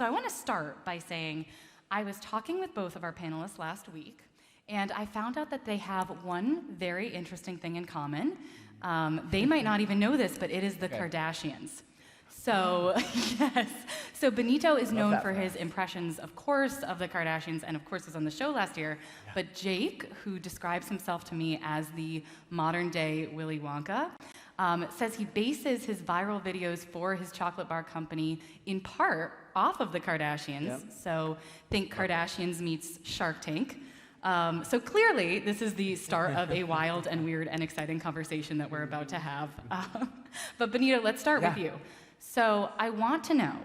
So I want to start by saying I was talking with both of our panelists last week, and I found out that they have one very interesting thing in common. They might not even know this, but it is the Kardashians. So, yes. So Benito is known for his impressions, of course, of the Kardashians, and of course was on the show last year. Yeah. But Jake, who describes himself to me as the modern-day Willy Wonka, says he bases his viral videos for his chocolate bar company in part off of the Kardashians. Yep. So think Kardashians meets Shark Tank. So clearly, this is the start of a wild and weird and exciting conversation that we're about to have. But Benito, let's start with you. So I want to know,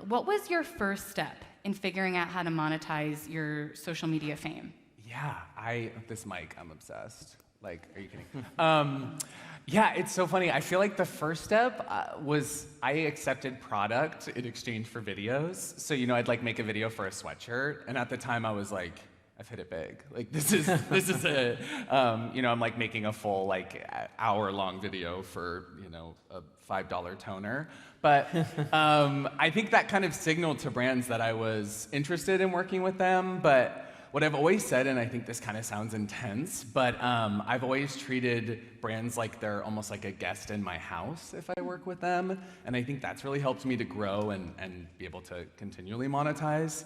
what was your first step in figuring out how to monetize your social media fame? Yeah, this mic, I'm obsessed. Like, are you kidding? Yeah, it's so funny. I feel like the first step was I accepted product in exchange for videos. So, I'd like make a video for a sweatshirt, and at the time I was like, I've hit it big. Like this is it. I'm like making a full like hour-long video for a $5 toner. But I think that kind of signaled to brands that I was interested in working with them. But what I've always said, and I think this kind of sounds intense, but I've always treated brands like they're almost like a guest in my house if I work with them. And I think that's really helped me to grow and be able to continually monetize.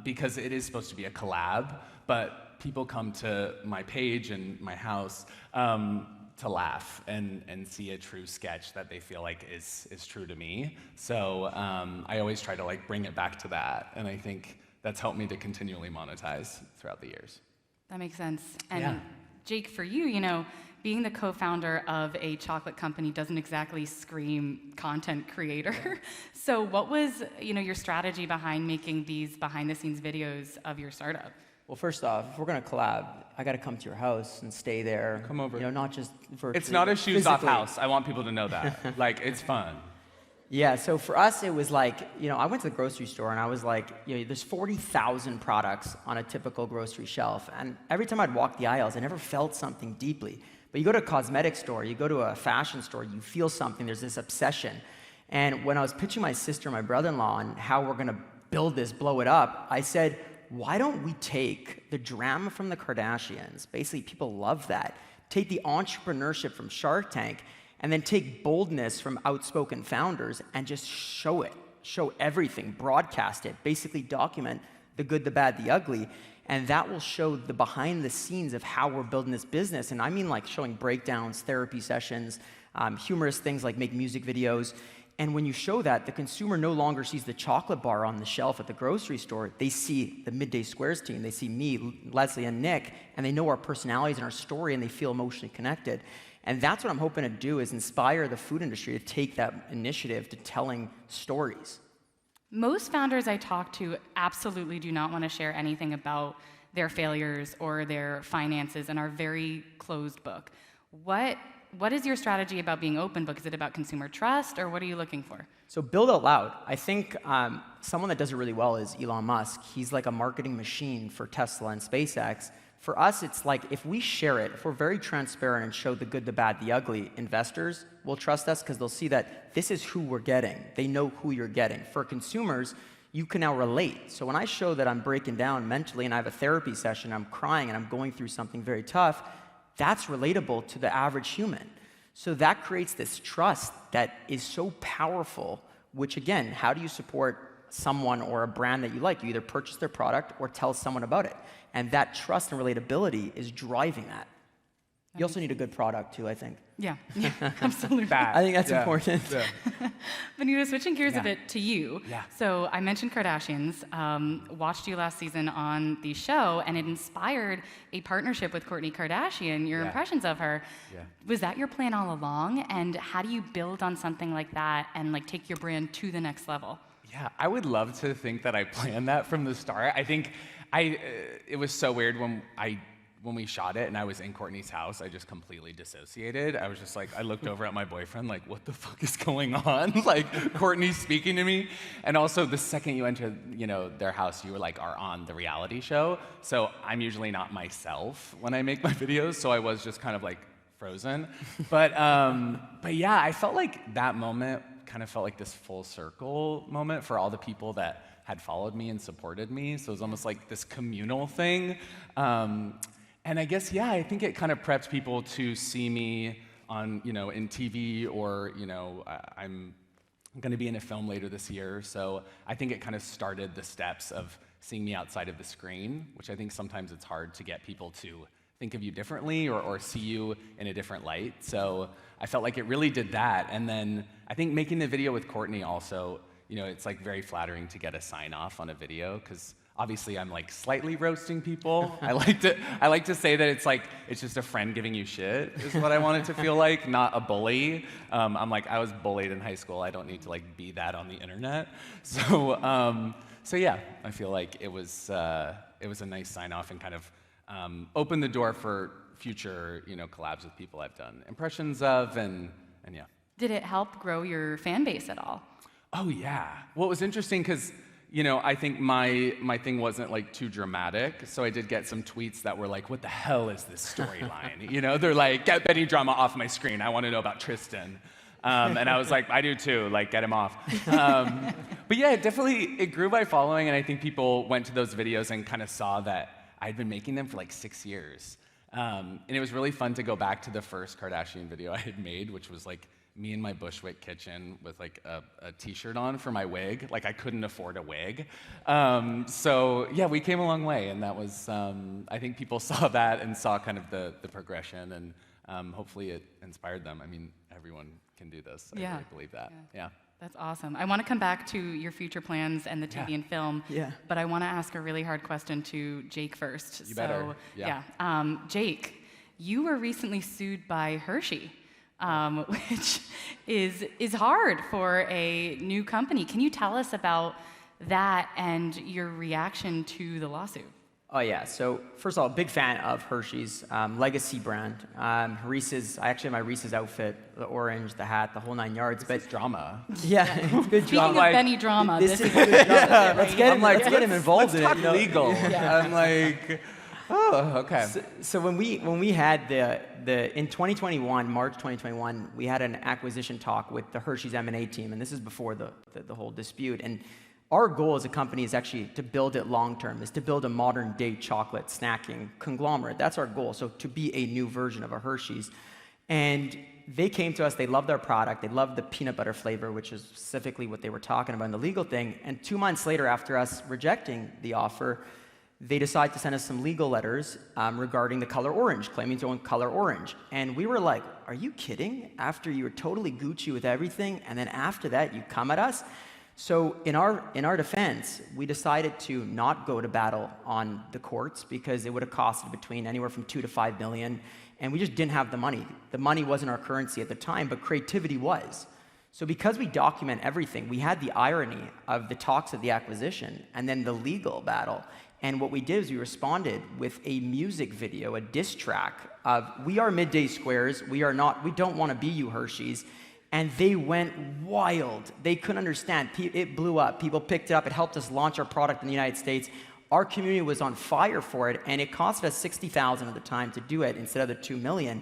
Because it is supposed to be a collab, but people come to my page and my house to laugh and see a true sketch that they feel like is true to me. So I always try to like bring it back to that, and I think that's helped me to continually monetize throughout the years. That makes sense. And Jake, for you, being the co-founder of a chocolate company doesn't exactly scream content creator. So what was, your strategy behind making these behind-the-scenes videos of your startup? Well, first off, if we're gonna collab, I gotta come to your house and stay there. Come over. Not just virtually. It's not a shoes-off house. I want people to know that. Like, it's fun. Yeah, so for us, it was like, I went to the grocery store and I was like, there's 40,000 products on a typical grocery shelf. And every time I'd walk the aisles, I never felt something deeply. But you go to a cosmetic store, you go to a fashion store, you feel something, there's this obsession. And when I was pitching my sister and my brother-in-law on how we're gonna build this, blow it up, I said, why don't we take the drama from the Kardashians, basically people love that, take the entrepreneurship from Shark Tank, and then take boldness from outspoken founders and just show it, show everything, broadcast it, basically document the good, the bad, the ugly, and that will show the behind the scenes of how we're building this business. And I mean like showing breakdowns, therapy sessions, humorous things like make music videos. And when you show that, the consumer no longer sees the chocolate bar on the shelf at the grocery store. They see the Midday Squares team, they see me, Leslie, and Nick, and they know our personalities and our story, and they feel emotionally connected. And that's what I'm hoping to do, is inspire the food industry to take that initiative to telling stories. Most founders I talk to absolutely do not want to share anything about their failures or their finances and are very closed book. What is your strategy about being open book? Is it about consumer trust, or what are you looking for? So build out loud. I think someone that does it really well is Elon Musk. He's like a marketing machine for Tesla and SpaceX. For us, it's like if we share it, if we're very transparent and show the good, the bad, the ugly, investors will trust us because they'll see that this is who we're getting. They know who you're getting. For consumers, you can now relate. So when I show that I'm breaking down mentally and I have a therapy session, I'm crying and I'm going through something very tough, that's relatable to the average human. So that creates this trust that is so powerful, which again, how do you support someone or a brand that you like? You either purchase their product or tell someone about it. And that trust and relatability is driving that. You also need a good product too, I think. Yeah, absolutely. I think that's important. Yeah. Benito, switching gears a bit to you. Yeah. So I mentioned Kardashians, watched you last season on the show, and it inspired a partnership with Kourtney Kardashian, your impressions of her. Yeah. Was that your plan all along? And how do you build on something like that and like take your brand to the next level? Yeah, I would love to think that I planned that from the start. I think it was so weird when we shot it and I was in Kourtney's house, I just completely dissociated. I was just like, I looked over at my boyfriend like, what the fuck is going on? Like, Kourtney's speaking to me. And also the second you enter, their house, you are on the reality show. So I'm usually not myself when I make my videos. So I was just kind of like frozen. But yeah, I felt like that moment kind of felt like this full circle moment for all the people that had followed me and supported me. So it was almost like this communal thing. And I guess, yeah, I think it kind of prepped people to see me on, in TV, or, I'm going to be in a film later this year. So I think it kind of started the steps of seeing me outside of the screen, which I think sometimes it's hard to get people to think of you differently or see you in a different light. So I felt like it really did that. And then I think making the video with Kourtney also, it's like very flattering to get a sign off on a video, because obviously I'm like slightly roasting people. I like to say that it's just a friend giving you shit is what I want it to feel like, not a bully. I'm like, I was bullied in high school. I don't need to like be that on the internet. So yeah, I feel like it was a nice sign off and kind of opened the door for future collabs with people I've done impressions of, and yeah. Did it help grow your fan base at all? Oh yeah. Well, it was interesting because I think my thing wasn't like too dramatic, so I did get some tweets that were like, "What the hell is this storyline?" They're like, "Get Benny drama off my screen. I want to know about Tristan." And I was like, "I do too. Like, get him off." But yeah, it grew by following, and I think people went to those videos and kind of saw that I'd been making them for like 6 years. And it was really fun to go back to the first Kardashian video I had made, which was like me in my Bushwick kitchen with like a t-shirt on for my wig. Like I couldn't afford a wig. So yeah, we came a long way, and that was, I think people saw that and saw kind of the progression, and hopefully it inspired them. I mean, everyone can do this. I really believe that. Yeah. That's awesome. I want to come back to your future plans and the TV and film, but I want to ask a really hard question to Jake first. You better. Jake, you were recently sued by Hershey, which is hard for a new company. Can you tell us about that and your reaction to the lawsuit? Oh yeah, so first of all, big fan of Hershey's legacy brand. Reese's, I actually have my Reese's outfit, the orange, the hat, the whole 9 yards. But drama. Yeah, it's good Speaking drama. of Benny drama, this is good drama. Let's get him involved in it. Let's talk legal. I'm like, oh, okay. So when we had in 2021, March 2021, we had an acquisition talk with the Hershey's M&A team, and this is before the whole dispute. And our goal as a company is actually to build it long-term, is to build a modern-day chocolate snacking conglomerate. That's our goal, so to be a new version of a Hershey's. And they came to us, they loved our product, they loved the peanut butter flavor, which is specifically what they were talking about in the legal thing. And 2 months later, after us rejecting the offer, they decided to send us some legal letters regarding the color orange, claiming to own color orange. And we were like, are you kidding? After you were totally Gucci with everything, and then after that, you come at us? So in our defense, we decided to not go to battle on the courts because it would have costed between anywhere from $2 to $5 million, and we just didn't have the money. The money wasn't our currency at the time, but creativity was. So because we document everything, we had the irony of the talks of the acquisition and then the legal battle. And what we did is we responded with a music video, a diss track of, we are Midday Squares, we don't want to be you Hershey's. And they went wild. They couldn't understand. It blew up. People picked it up. It helped us launch our product in the United States. Our community was on fire for it, and it cost us $60,000 at the time to do it instead of the $2 million.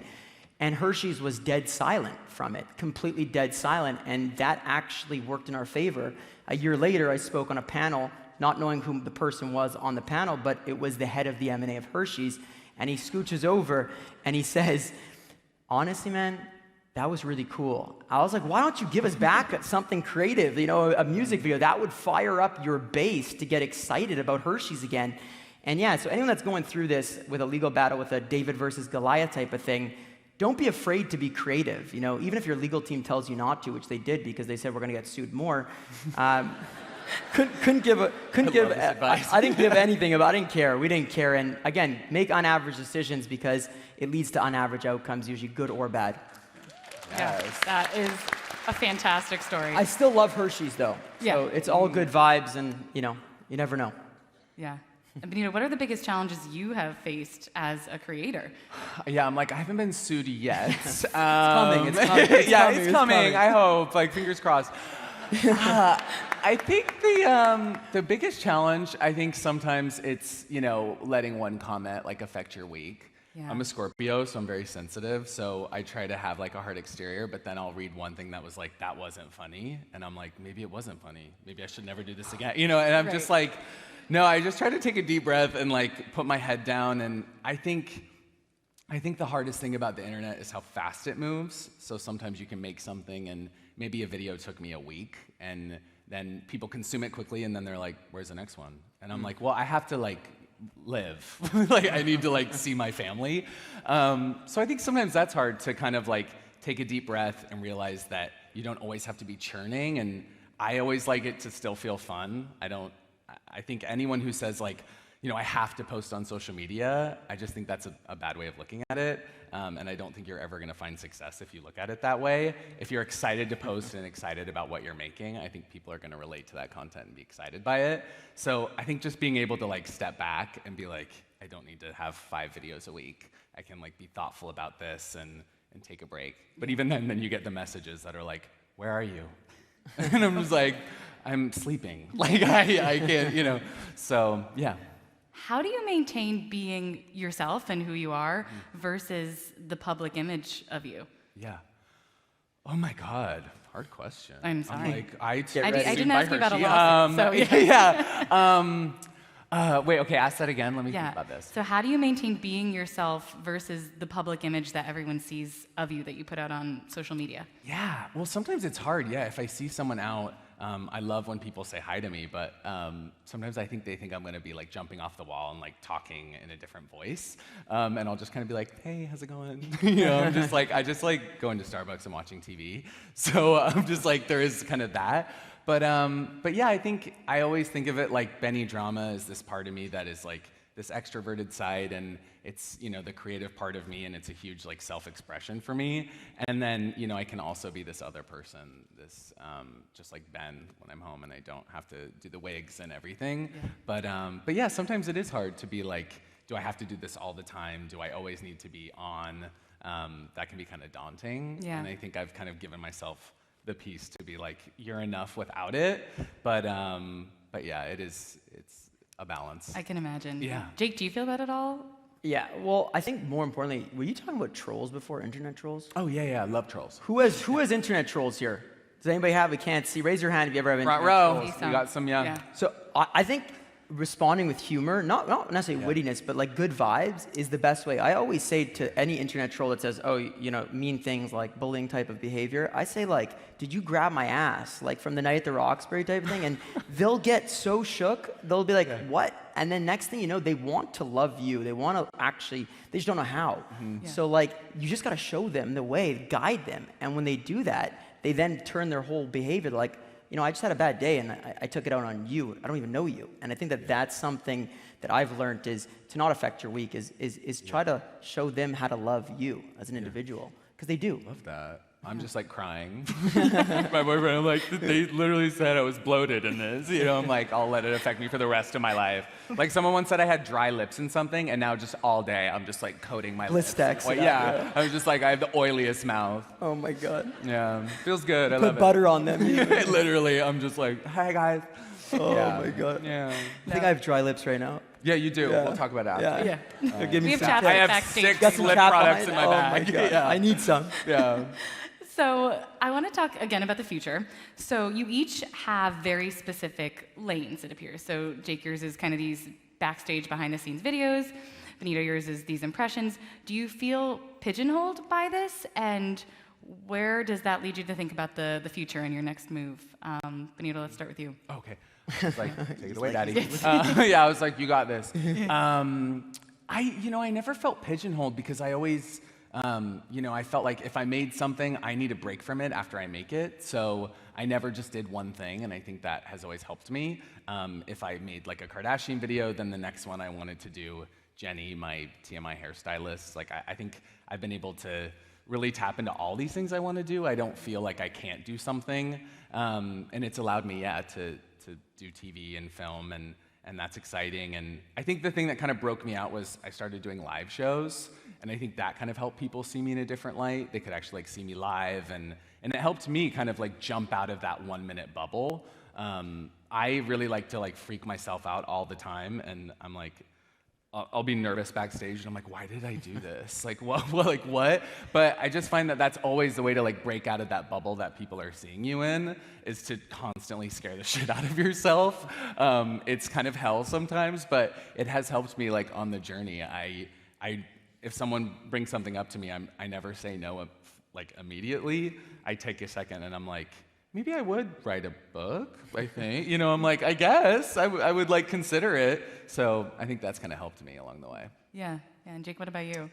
And Hershey's was dead silent from it, completely dead silent, and that actually worked in our favor. A year later, I spoke on a panel, not knowing who the person was on the panel, but it was the head of the M&A of Hershey's, and he scooches over and he says, honestly, man, that was really cool. I was like, why don't you give us back something creative, a music video that would fire up your base to get excited about Hershey's again. And yeah, so anyone that's going through this with a legal battle, with a David versus Goliath type of thing, don't be afraid to be creative. Even if your legal team tells you not to, which they did because they said we're going to get sued more. Couldn't give advice. I didn't give anything I didn't care. We didn't care. And again, make unaverage decisions because it leads to unaverage outcomes, usually good or bad. Yes. Yeah, that is a fantastic story. I still love Hershey's though. Yeah. So it's all good vibes, and you never know. Yeah. And Benito, what are the biggest challenges you have faced as a creator? Yeah, I'm like, I haven't been sued yet. It's coming. It's coming. I hope. Like, fingers crossed. I think the biggest challenge, I think sometimes it's, letting one comment like affect your week. Yeah. I'm a Scorpio, so I'm very sensitive. So I try to have like a hard exterior, but then I'll read one thing that was like, that wasn't funny. And I'm like, maybe it wasn't funny. Maybe I should never do this again. You know, and I'm just like, no, I just try to take a deep breath and like put my head down. And I think the hardest thing about the internet is how fast it moves. So sometimes you can make something and maybe a video took me a week and then people consume it quickly and then they're like, where's the next one? And I'm like, well, I have to like live. Like I need to like see my family. So I think sometimes that's hard to kind of like take a deep breath and realize that you don't always have to be churning. And I always like it to still feel fun. I think anyone who says like, you know, I have to post on social media, I just think that's a bad way of looking at it. And I don't think you're ever gonna find success if you look at it that way. If you're excited to post and excited about what you're making, I think people are gonna relate to that content and be excited by it. So I think just being able to like step back and be like, I don't need to have 5 videos a week. I can like be thoughtful about this and take a break. But even then you get the messages that are like, where are you? And I'm just like, I'm sleeping. Like I can't, you know, so yeah. How do you maintain being yourself and who you are versus the public image of you? Yeah. Oh my God, hard question. I'm sorry. I didn't ask you about a lawsuit, so yeah. Wait, okay, ask that again. Let me think Yeah. about this. So how do you maintain being yourself versus the public image that everyone sees of you that you put out on social media? Yeah, well, sometimes it's hard. Yeah, if I see someone out, I love when people say hi to me, but sometimes I think they think I'm going to be like jumping off the wall and like talking in a different voice, and I'll just kind of be like, "Hey, how's it going?" You know, I just like going to Starbucks and watching TV. So I'm just like, there is kind of that. But yeah, I think I always think of it like Benny Drama is this part of me that is like this extroverted side, and it's, you know, the creative part of me, and it's a huge like self-expression for me. And then, you know, I can also be this other person, this just like Ben when I'm home and I don't have to do the wigs and everything. Yeah. But yeah, sometimes it is hard to be like, do I have to do this all the time? Do I always need to be on? That can be kind of daunting. Yeah. And I think I've kind of given myself the peace to be like, you're enough without it. But yeah, it's a balance. I can imagine. Yeah. Jake, do you feel that at all? Yeah, well, I think more importantly, were you talking about trolls before, internet trolls? Oh yeah, I love trolls. Who has internet trolls here? Does anybody have? We can't see. Raise your hand if you ever have internet Front row. trolls. We got some, yeah. So I think responding with humor, not necessarily wittiness, but like good vibes is the best way. I always say to any internet troll that says, oh, you know, mean things like bullying type of behavior, I say like, did you grab my ass? Like from the night at the Roxbury type of thing. And they'll get so shook, they'll be like, what? And then next thing you know, they want to love you. They want to actually, they just don't know how. Yeah. So like, you just got to show them the way, guide them. And when they do that, they then turn their whole behavior like, you know, I just had a bad day and I took it out on you. I don't even know you. And I think that that's something that I've learned is to not affect your week, is try to show them how to love you as an individual. Because they do. Love that. I'm just like crying. My boyfriend, I'm like, they literally said I was bloated in this. You know, I'm like, I'll let it affect me for the rest of my life. Like someone once said I had dry lips in something, and now just all day I'm just like coating my lips. Blistex. Yeah. I was just like, I have the oiliest mouth. Oh my God. Yeah, feels good. I love Put it. butter on them. Literally, I'm just like, hi guys. Oh Yeah. my God. Yeah. I think I have dry lips right now. Yeah, you do. Yeah. We'll talk about it after. Yeah. Give me We have some chats I tips. have backstage. 6 Got some lip chat products behind- in my Oh bag. my God. Yeah. I need some. Yeah. So I want to talk again about the future. So you each have very specific lanes, it appears. So Jake, yours is kind of these backstage behind the scenes videos. Benito, yours is these impressions. Do you feel pigeonholed by this? And where does that lead you to think about the future and your next move? Benito, let's start with you. Okay. I was like, take it away, Daddy. Yeah, I was like, you got this. I never felt pigeonholed because I always, I felt like if I made something, I need a break from it after I make it. So I never just did one thing, and I think that has always helped me. If I made like a Kardashian video, then the next one I wanted to do Jenny, my TMI hairstylist. Like I think I've been able to really tap into all these things I want to do. I don't feel like I can't do something, and it's allowed me, to do TV and film, and that's exciting. And I think the thing that kind of broke me out was I started doing live shows, and I think that kind of helped people see me in a different light. They could actually like see me live, and it helped me kind of like jump out of that 1-minute bubble. I really like to like freak myself out all the time, and I'm like, I'll be nervous backstage, and I'm like, why did I do this? Like, what? But I just find that that's always the way to like break out of that bubble that people are seeing you in, is to constantly scare the shit out of yourself. It's kind of hell sometimes, but it has helped me like on the journey. If someone brings something up to me, I never say no like immediately. I take a second, and I'm like, maybe I would write a book, I think. You know, I'm like, I guess I would like consider it. So I think that's kind of helped me along the way. Yeah. And Jake, what about you?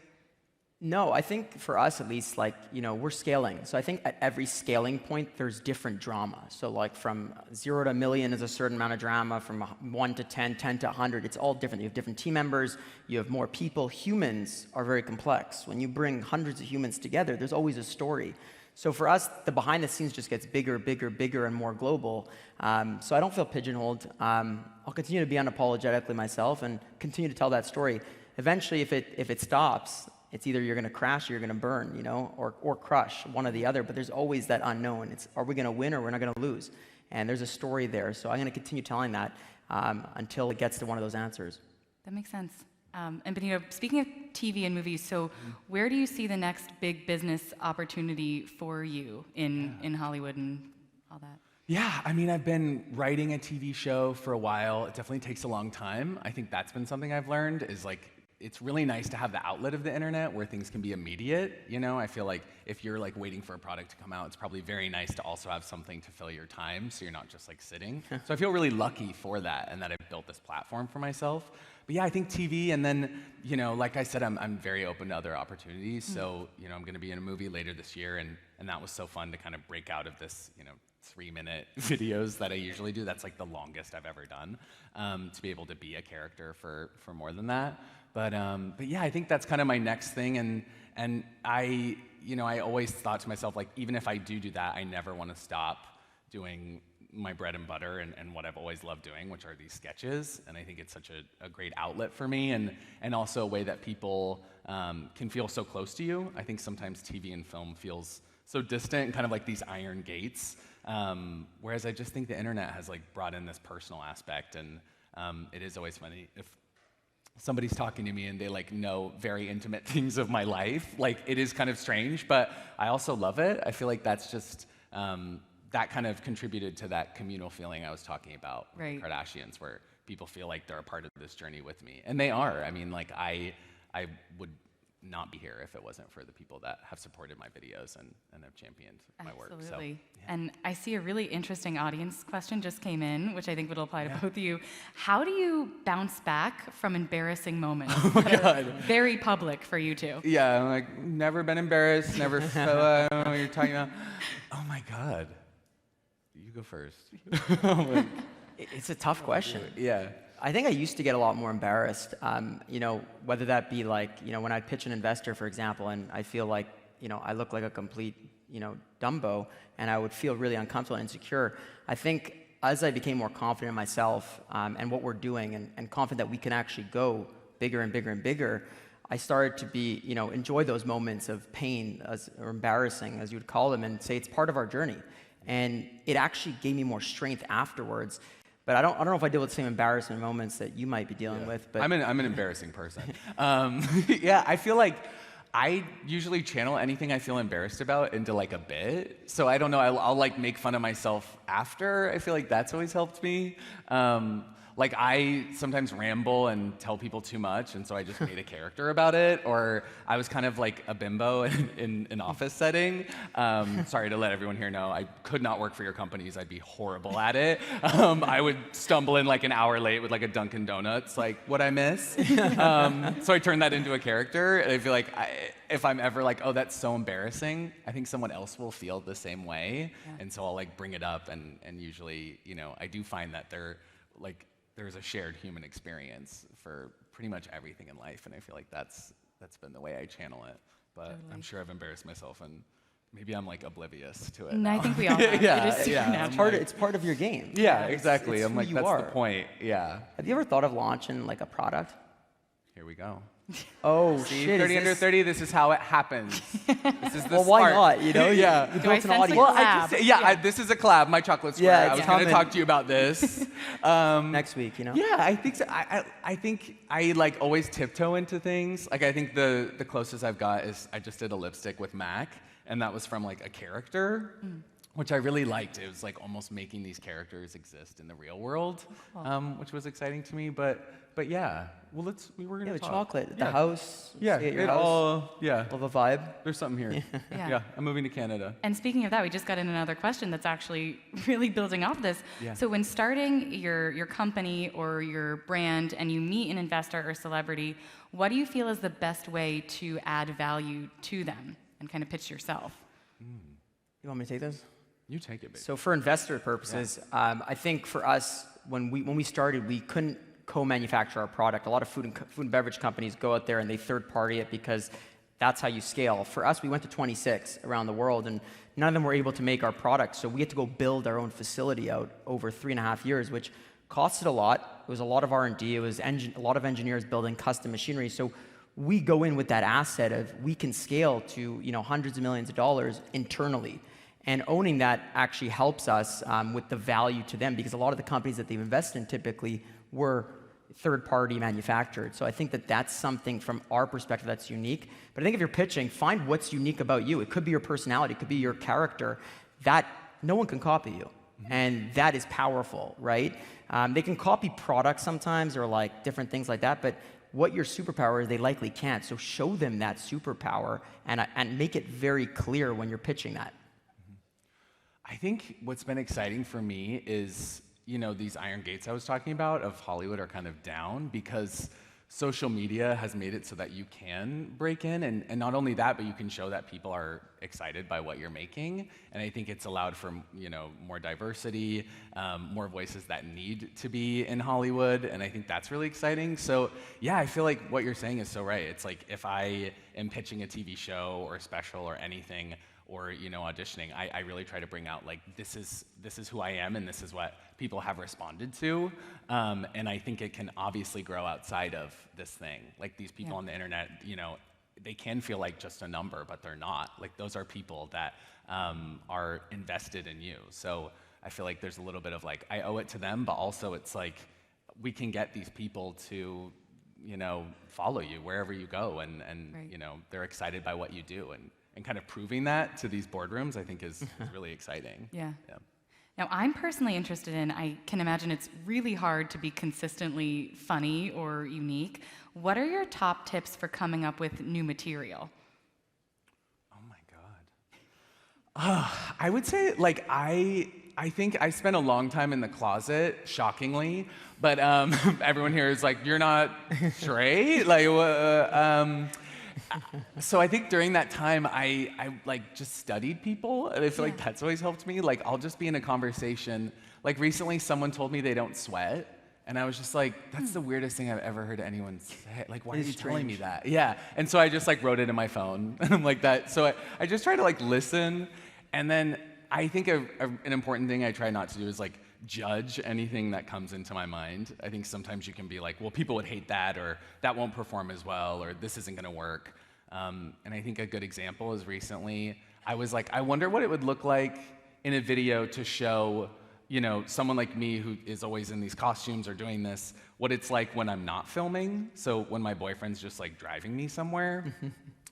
No, I think for us at least, like, you know, we're scaling. So I think at every scaling point, there's different drama. So like from 0 to 1 million is a certain amount of drama, from 1 to 10, 10 to 100, it's all different. You have different team members, you have more people. Humans are very complex. When you bring hundreds of humans together, there's always a story. So for us, the behind the scenes just gets bigger, bigger, and more global. So I don't feel pigeonholed. I'll continue to be unapologetically myself and continue to tell that story. Eventually, if it stops, it's either you're going to crash or you're going to burn, you know, or crush, one or the other. But there's always that unknown. It's, are we going to win or we're not going to lose? And there's a story there. So I'm going to continue telling that until it gets to one of those answers. That makes sense. And Benito, speaking of TV and movies, so where do you see the next big business opportunity for you in Hollywood and all that? Yeah, I mean, I've been writing a TV show for a while. It definitely takes a long time. I think that's been something I've learned, is like, it's really nice to have the outlet of the internet where things can be immediate. You know, I feel like if you're like waiting for a product to come out, it's probably very nice to also have something to fill your time, so you're not just like sitting. So I feel really lucky for that, and that I've built this platform for myself. But yeah, I think TV, and then, you know, like I said, I'm very open to other opportunities. So, you know, I'm going to be in a movie later this year, and that was so fun to kind of break out of this, you know, 3-minute videos that I usually do. That's like the longest I've ever done, to be able to be a character for more than that. But yeah, I think that's kind of my next thing, and I always thought to myself, like, even if I do that, I never want to stop doing my bread and butter and what I've always loved doing, which are these sketches. And I think it's such a great outlet for me, and also a way that people can feel so close to you. I think sometimes TV and film feels so distant, kind of like these iron gates, whereas I just think the internet has like brought in this personal aspect, and it is always funny if somebody's talking to me and they like know very intimate things of my life. Like, it is kind of strange, but I also love it. I feel like that's just that kind of contributed to that communal feeling I was talking about with the Kardashians, where people feel like they're a part of this journey with me, and they are. I mean, like, I would not be here if it wasn't for the people that have supported my videos and have championed my work. Absolutely. So, yeah. And I see a really interesting audience question just came in, which I think would apply to both of you. How do you bounce back from embarrassing moments that are very public for you two? Yeah, I'm like, never been embarrassed, never felt, I don't know what you're talking about. Oh my God. You go first. It's a tough question. Yeah. I think I used to get a lot more embarrassed, you know, whether that be like, you know, when I pitch an investor, for example, and I feel like, you know, I look like a complete, you know, Dumbo, and I would feel really uncomfortable and insecure. I think as I became more confident in myself and what we're doing, and confident that we can actually go bigger and bigger and bigger, I started to be, you know, enjoy those moments of pain, or embarrassing, as you would call them, and say it's part of our journey. And it actually gave me more strength afterwards. But I don't know if I deal with the same embarrassment moments that you might be dealing with. But I'm an embarrassing person. Yeah, I feel like I usually channel anything I feel embarrassed about into like a bit. So I don't know, I'll like make fun of myself after. I feel like that's always helped me. Like, I sometimes ramble and tell people too much, and so I just made a character about it. Or I was kind of like a bimbo in an office setting. Sorry to let everyone here know, I could not work for your companies. I'd be horrible at it. I would stumble in like an hour late with like a Dunkin' Donuts, like, what'd I miss? So I turned that into a character, and I feel like if I'm ever like, oh, that's so embarrassing, I think someone else will feel the same way. Yeah. And so I'll like bring it up, and usually, you know, I do find that there's a shared human experience for pretty much everything in life, and I feel like that's been the way I channel it. But totally. I'm sure I've embarrassed myself, and maybe I'm like oblivious to it. No, I think we all have. Yeah, it is it's part of your game. Yeah, exactly. It's I'm like, that's the point. Yeah. Have you ever thought of launching like a product? Here we go. Oh, See, shit. 30 is under this- 30, this is how it happens. This is the Well, why spark. not? You know, Yeah. You Do I built an sense a audience. Well, collab? this is a collab, my chocolate square. Yeah, I it's was going to coming. talk to you about this. Next week, you know? Yeah, I think so. I think I like always tiptoe into things. Like I think the closest I've got is I just did a lipstick with MAC, and that was from like a character, which I really liked. It was like almost making these characters exist in the real world, which was exciting to me. But yeah, well, we were gonna Yeah, the talk. chocolate, the Yeah. house. Yeah, stay at your it house. all. Yeah, Love a vibe. there's something here. Yeah. Yeah, I'm moving to Canada. And speaking of that, we just got in another question that's actually really building off this. Yeah. So when starting your company or your brand and you meet an investor or celebrity, what do you feel is the best way to add value to them and kind of pitch yourself? You want me to take this? You take it, babe. So for investor purposes, I think for us, when we started, we couldn't co-manufacture our product. A lot of food and beverage companies go out there and they third-party it because that's how you scale. For us, we went to 26 around the world, and none of them were able to make our product. So we had to go build our own facility out over 3.5 years, which costed a lot. It was a lot of R&D. It was a lot of engineers building custom machinery. So we go in with that asset of we can scale to hundreds of millions of dollars internally. And owning that actually helps us with the value to them, because a lot of the companies that they've invested in typically were third-party manufactured. So I think that that's something from our perspective that's unique. But I think if you're pitching, find what's unique about you. It could be your personality, it could be your character. That no one can copy you. And that is powerful, right? They can copy products sometimes or like different things like that, but what your superpower is, they likely can't. So show them that superpower and make it very clear when you're pitching that. I think what's been exciting for me is, these iron gates I was talking about of Hollywood are kind of down because social media has made it so that you can break in. And not only that, but you can show that people are excited by what you're making. And I think it's allowed for, more diversity, more voices that need to be in Hollywood. And I think that's really exciting. So yeah, I feel like what you're saying is so right. It's like if I am pitching a TV show or a special or anything, or auditioning, I really try to bring out like this is who I am and this is what people have responded to, and I think it can obviously grow outside of this thing. Like these people on the internet, they can feel like just a number, but they're not. Like those are people that are invested in you. So I feel like there's a little bit of like I owe it to them, but also it's like we can get these people to follow you wherever you go, and Right. they're excited by what you do, and kind of proving that to these boardrooms, I think is really exciting. Yeah. Now, I'm personally interested in, I can imagine it's really hard to be consistently funny or unique. What are your top tips for coming up with new material? Oh my God. I would say, like, I think I spent a long time in the closet, shockingly, but everyone here is like, you're not straight? Like, so I think during that time, I like just studied people, and I feel like that's always helped me. Like I'll just be in a conversation. Like recently, someone told me they don't sweat, and I was just like, that's the weirdest thing I've ever heard anyone say. Like, why are you telling me that? Yeah, and so I just like wrote it in my phone, and I'm like that. So I just try to like listen, and then I think an important thing I try not to do is like judge anything that comes into my mind. I think sometimes you can be like, well, people would hate that, or that won't perform as well, or this isn't gonna work. And I think a good example is recently, I was like, I wonder what it would look like in a video to show, someone like me who is always in these costumes or doing this, what it's like when I'm not filming. So when my boyfriend's just like driving me somewhere.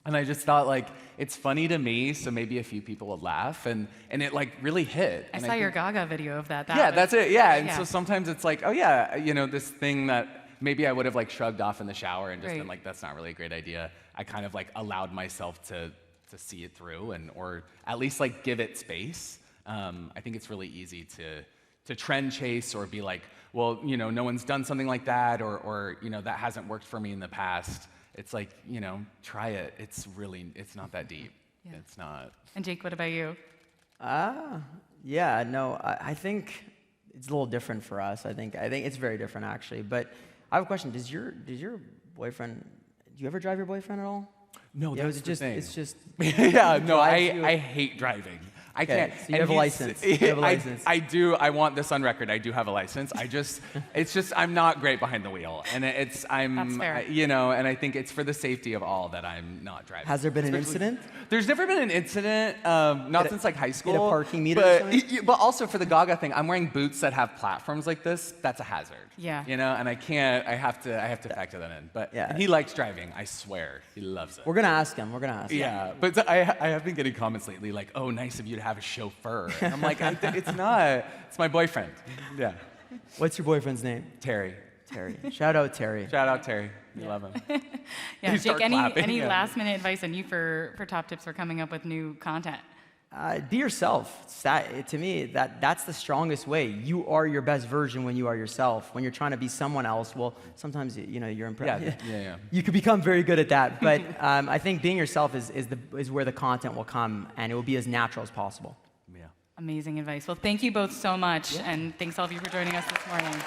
And I just thought like, it's funny to me, so maybe a few people would laugh, and it like really hit. I saw your Gaga video of that. That's it, yeah. And so sometimes it's like, oh yeah, this thing that maybe I would have like shrugged off in the shower and just been like, that's not really a great idea. I kind of like allowed myself to see it through, or at least like give it space. I think it's really easy to trend chase or be like, well, no one's done something like that, or that hasn't worked for me in the past. It's like, try it. It's not that deep. Yeah. It's not. And Jake, what about you? Yeah, no, I think it's a little different for us. I think it's very different actually. But I have a question. Does your boyfriend? Do you ever drive your boyfriend at all? No, Yeah, that's the thing. It's just. Yeah, no, drives you- I hate driving. I Okay, can't. so you And have a he's- license. You have a license. I do. I want this on record. I do have a license. It's just I'm not great behind the wheel, and That's fair. you know, and I think it's for the safety of all that I'm not driving. Has there been an Especially- incident? There's never been an incident, not since like high school. parking meter or but, something? but also for the Gaga thing, I'm wearing boots that have platforms like this. That's a hazard. Yeah. You know, and I can't. I have to factor that in. But Yeah. and he likes driving. I swear, he loves it. We're gonna ask him. We're gonna ask him. Yeah, but I have been getting comments lately like, "Oh, nice of you to have a chauffeur." And I'm like, "It's not. It's my boyfriend." Yeah, What's your boyfriend's name? Terry. Terry. Shout out Terry. Shout out Terry. We love him. Yeah, You Jake, start any clapping, yeah. last minute advice on you for top tips for coming up with new content? Be yourself. To me, that's the strongest way. You are your best version when you are yourself. When you're trying to be someone else, well, sometimes you're impressed. Yeah. You could become very good at that. But I think being yourself is where the content will come, and it will be as natural as possible. Yeah. Amazing advice. Well, thank you both so much, and thanks all of you for joining us this morning.